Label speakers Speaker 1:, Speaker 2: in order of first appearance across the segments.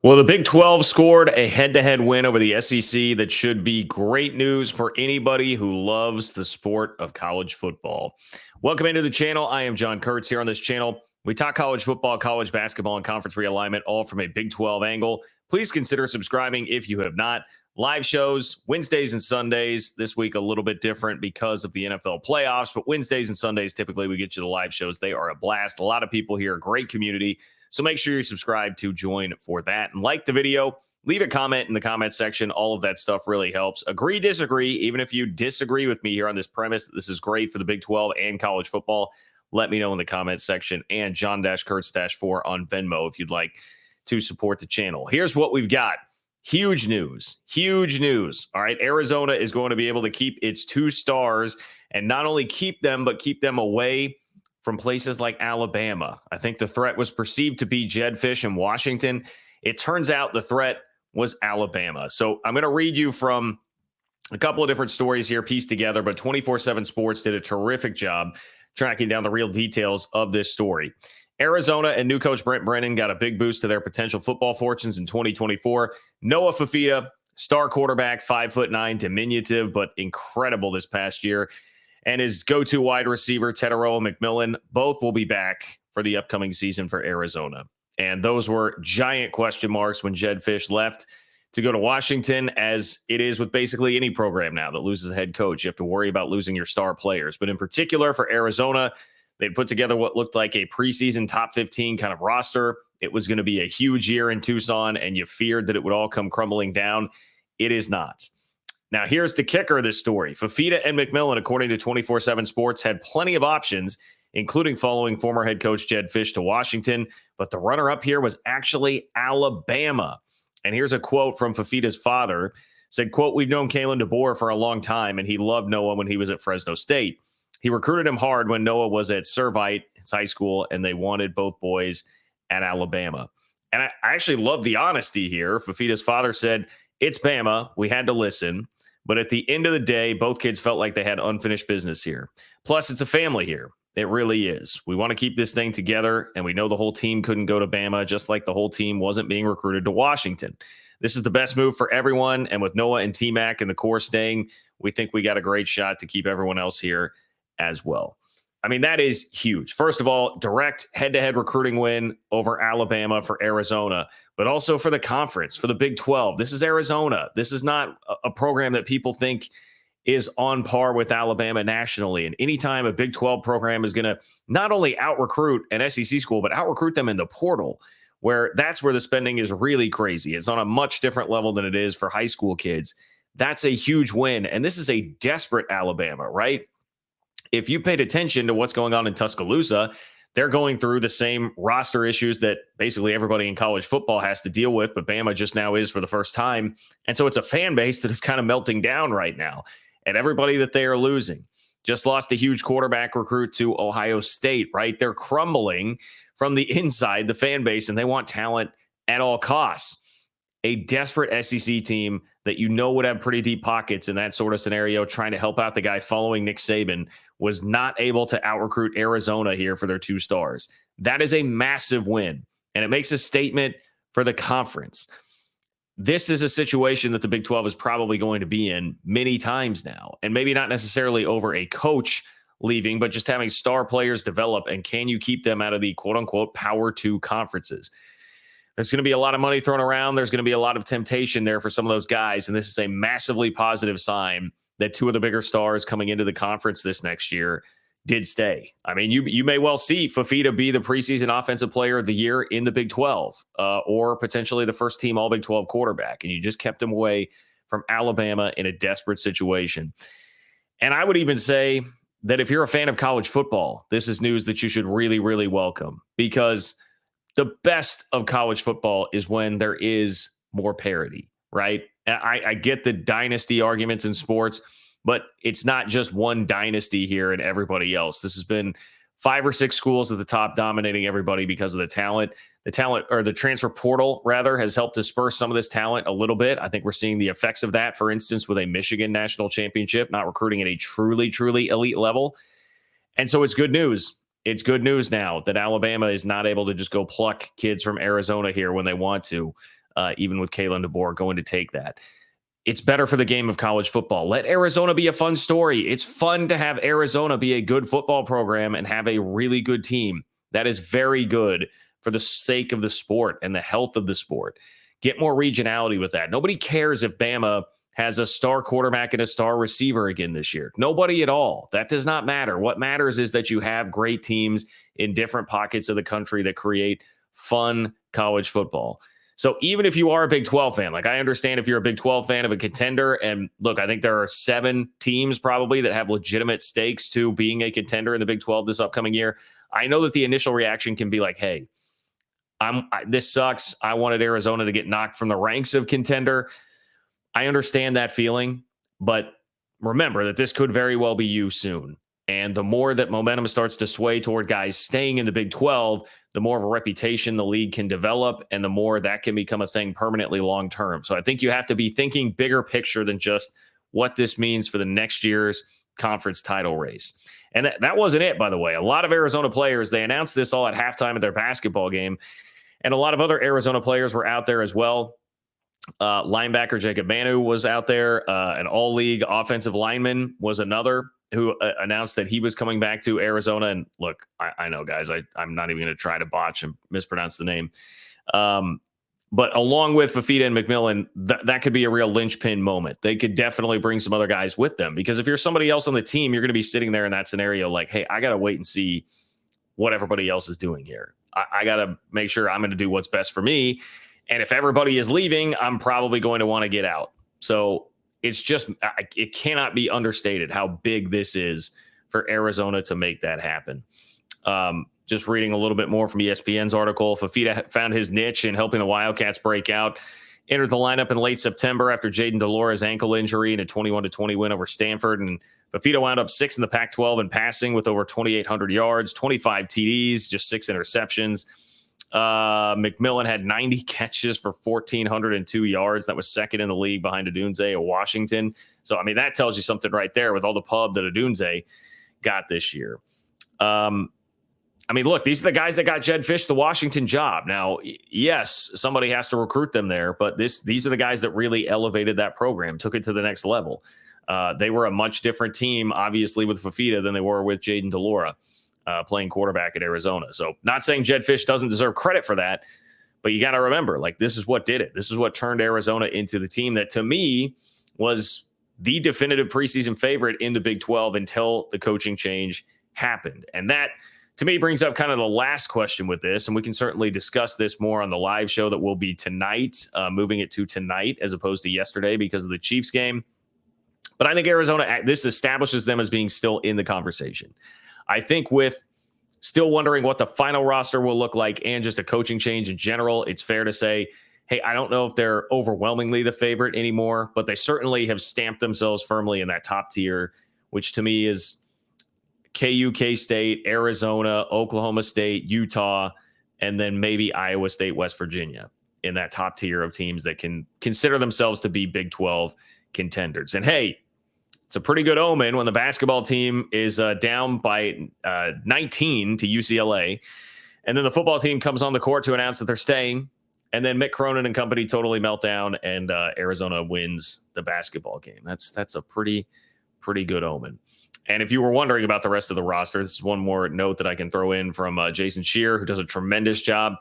Speaker 1: Well, the Big 12 scored a head-to-head win over the SEC that should be great news for anybody who loves the sport of college football. Welcome into the channel. I am John Kurtz. Here on this channel, we talk college football, college basketball, and conference realignment, all from a Big 12 angle. Please consider subscribing if you have not. Live shows Wednesdays and Sundays. This week a little bit different because of the NFL playoffs, but Wednesdays and Sundays, typically we get you the live shows. They are a blast. A lot of people here, a great community. So make sure you subscribe to join for that and like the video. Leave a comment in the comment section. All of that stuff really helps. Agree, disagree. Even if you disagree with me here on this premise that this is great for the Big 12 and college football, let me know in the comment section. And John-Kurtz-4 on Venmo if you'd like to support the channel. Here's what we've got. Huge news. Huge news. All right. Arizona is going to be able to keep its 2 stars and not only keep them, but keep them away from places like Alabama. I think the threat was perceived to be Jedd Fisch in Washington. It turns out the threat was Alabama. So I'm going to read you from a couple of different stories here pieced together, but 24/7 Sports did a terrific job tracking down the real details of this story. Arizona and new coach Brent Brennan got a big boost to their potential football fortunes in 2024. Noah Fifita, star quarterback, 5'9", diminutive, but incredible this past year. And his go-to wide receiver, Tetairoa McMillan, both will be back for the upcoming season for Arizona. And those were giant question marks when Jedd Fisch left to go to Washington, as it is with basically any program now that loses a head coach. You have to worry about losing your star players. But in particular for Arizona, they put together what looked like a preseason top 15 kind of roster. It was going to be a huge year in Tucson, and you feared that it would all come crumbling down. It is not. Now, here's the kicker of this story. Fifita and McMillan, according to 24/7 Sports, had plenty of options, including following former head coach Jedd Fisch to Washington. But the runner-up here was actually Alabama. And here's a quote from Fifita's father. Said, quote, "We've known Kalen DeBoer for a long time, and he loved Noah when he was at Fresno State. He recruited him hard when Noah was at Servite, his high school, and they wanted both boys at Alabama." And I actually love the honesty here. Fifita's father said, "It's Bama. We had to listen. But at the end of the day, both kids felt like they had unfinished business here. Plus, it's a family here. It really is. We want to keep this thing together, and we know the whole team couldn't go to Bama, just like the whole team wasn't being recruited to Washington. This is the best move for everyone, and with Noah and T-Mac and the core staying, we think we got a great shot to keep everyone else here as well." I mean, that is huge. First of all, direct head-to-head recruiting win over Alabama for Arizona, but also for the conference, for the Big 12. This is Arizona. This is not a program that people think is on par with Alabama nationally. And anytime a Big 12 program is going to not only out-recruit an SEC school, but out-recruit them in the portal, where that's where the spending is really crazy. It's on a much different level than it is for high school kids. That's a huge win. And this is a desperate Alabama, right? If you paid attention to what's going on in Tuscaloosa, they're going through the same roster issues that basically everybody in college football has to deal with, but Bama just now is for the first time. And so it's a fan base that is kind of melting down right now. And everybody that they are losing just lost a huge quarterback recruit to Ohio State, right? They're crumbling from the inside, the fan base, and they want talent at all costs. A desperate SEC team that you know would have pretty deep pockets in that sort of scenario, trying to help out the guy following Nick Saban, was not able to out-recruit Arizona here for their 2 stars. That is a massive win, and it makes a statement for the conference. This is a situation that the Big 12 is probably going to be in many times now, and maybe not necessarily over a coach leaving, but just having star players develop, and can you keep them out of the quote-unquote Power 2 conferences? There's going to be a lot of money thrown around. There's going to be a lot of temptation there for some of those guys. And this is a massively positive sign that 2 of the bigger stars coming into the conference this next year did stay. I mean, you may well see Fifita be the preseason offensive player of the year in the Big 12, or potentially the first team all Big 12 quarterback. And you just kept him away from Alabama in a desperate situation. And I would even say that if you're a fan of college football, this is news that you should really, really welcome, because the best of college football is when there is more parity, right? I get the dynasty arguments in sports, but it's not just one dynasty here and everybody else. This has been 5 or 6 schools at the top dominating everybody because of the talent. The talent, or the transfer portal rather, has helped disperse some of this talent a little bit. I think we're seeing the effects of that, for instance, with a Michigan national championship, not recruiting at a truly, truly elite level. And so it's good news. It's good news now that Alabama is not able to just go pluck kids from Arizona here when they want to. even with Kalen DeBoer going to take that. It's better for the game of college football. Let Arizona be a fun story. It's fun to have Arizona be a good football program and have a really good team. That is very good for the sake of the sport and the health of the sport. Get more regionality with that. Nobody cares if Bama has a star quarterback and a star receiver again this year. Nobody at all. That does not matter. What matters is that you have great teams in different pockets of the country that create fun college football. So even if you are a Big 12 fan, like I understand if you're a Big 12 fan of a contender, and look, I think there are 7 teams probably that have legitimate stakes to being a contender in the Big 12 this upcoming year. I know that the initial reaction can be like, hey, this sucks. I wanted Arizona to get knocked from the ranks of contender. I understand that feeling, but remember that this could very well be you soon. And the more that momentum starts to sway toward guys staying in the Big 12, the more of a reputation the league can develop, and the more that can become a thing permanently long term. So I think you have to be thinking bigger picture than just what this means for the next year's conference title race. And that wasn't it, by the way. A lot of Arizona players, they announced this all at halftime of their basketball game, and a lot of other Arizona players were out there as well. Linebacker Jacob Manu was out there. An all-league offensive lineman was another who announced that he was coming back to Arizona. And look, I know, guys, I'm not even going to try to botch and mispronounce the name. But along with Fafita and McMillan, that could be a real linchpin moment. They could definitely bring some other guys with them, because if you're somebody else on the team, you're going to be sitting there in that scenario like, hey, I got to wait and see what everybody else is doing here. I got to make sure I'm going to do what's best for me. And if everybody is leaving, I'm probably going to want to get out. So it's just, it cannot be understated how big this is for Arizona to make that happen. Just reading a little bit more from ESPN's article, Fafita found his niche in helping the Wildcats break out. Entered the lineup in late September after Jaden Delora's ankle injury in a 21-20 win over Stanford. And Fafita wound up 6th in the Pac-12 in passing with over 2,800 yards, 25 TDs, just 6 interceptions. McMillan had 90 catches for 1,402 yards. That was second in the league behind Odunze of Washington. So, I mean, that tells you something right there with all the pub that Odunze got this year. I mean, look, these are the guys that got Jed Fish the Washington job. Now, yes, somebody has to recruit them there, but these are the guys that really elevated that program, took it to the next level. They were a much different team, obviously, with Fafita than they were with Jaden Delora playing quarterback at Arizona. So not saying Jed Fish doesn't deserve credit for that, but you got to remember, like, this is what did it. This is what turned Arizona into the team that, to me, was the definitive preseason favorite in the Big 12 until the coaching change happened. And that, to me, brings up kind of the last question with this, and we can certainly discuss this more on the live show that will be tonight, moving it to tonight as opposed to yesterday because of the Chiefs game. But I think Arizona, this establishes them as being still in the conversation. I think with still wondering what the final roster will look like and just a coaching change in general, it's fair to say, hey, I don't know if they're overwhelmingly the favorite anymore, but they certainly have stamped themselves firmly in that top tier, which to me is KU, K-State, Arizona, Oklahoma State, Utah, and then maybe Iowa State, West Virginia in that top tier of teams that can consider themselves to be Big 12 contenders. And hey, it's a pretty good omen when the basketball team is down by 19 to UCLA, and then the football team comes on the court to announce that they're staying, and then Mick Cronin and company totally melt down, and Arizona wins the basketball game. That's a pretty good omen. And if you were wondering about the rest of the roster, this is one more note that I can throw in from Jason Shear, who does a tremendous job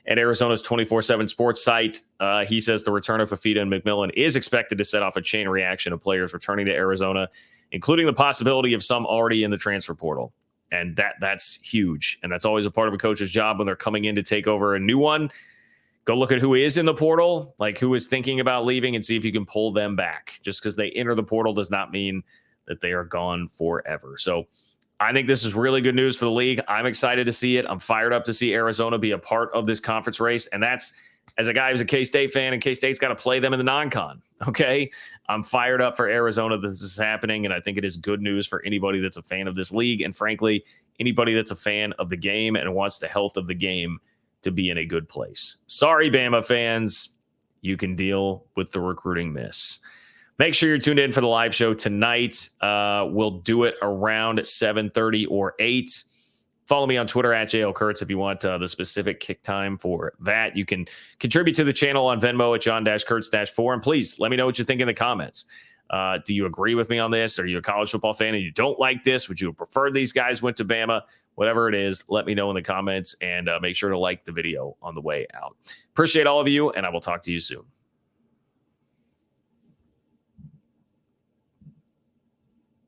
Speaker 1: at Arizona's 24/7 sports site. He says the return of Fafita and McMillan is expected to set off a chain reaction of players returning to Arizona, including the possibility of some already in the transfer portal. And that's huge. And that's always a part of a coach's job when they're coming in to take over a new one. Go look at who is in the portal, like who is thinking about leaving, and see if you can pull them back. Just because they enter the portal does not mean that they are gone forever. So I think this is really good news for the league. I'm excited to see it. I'm fired up to see Arizona be a part of this conference race. And that's, as a guy who's a K-State fan, and K-State's got to play them in the non-con. Okay. I'm fired up for Arizona that this is happening. And I think it is good news for anybody that's a fan of this league. And frankly, anybody that's a fan of the game and wants the health of the game to be in a good place. Sorry, Bama fans, you can deal with the recruiting miss. Make sure you're tuned in for the live show tonight. We'll do it around 7:30 or 8. Follow me on Twitter at JL Kurtz if you want the specific kick time for that. You can contribute to the channel on Venmo at John-Kurtz-4. And please let me know what you think in the comments. Do you agree with me on this? Are you a college football fan and you don't like this? Would you have preferred these guys went to Bama? Whatever it is, let me know in the comments, and make sure to like the video on the way out. Appreciate all of you, and I will talk to you soon.